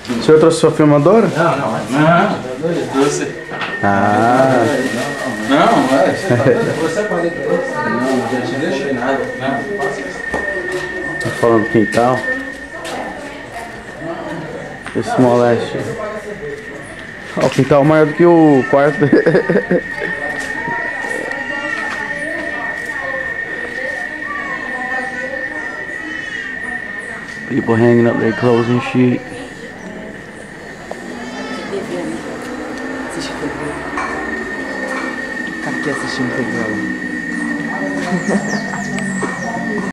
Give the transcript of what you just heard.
O senhor trouxe sua filmadora? Não, ele trouxe. Ah. Não, você falei pra ele. Não, já tinha deixado nada. Não, faça isso. Tá falando do quintal. Esse moleste. Ó, o quintal é maior do que o quarto. People hanging up their clothes and shit. Assiste TV. O cara aqui assistindo TV.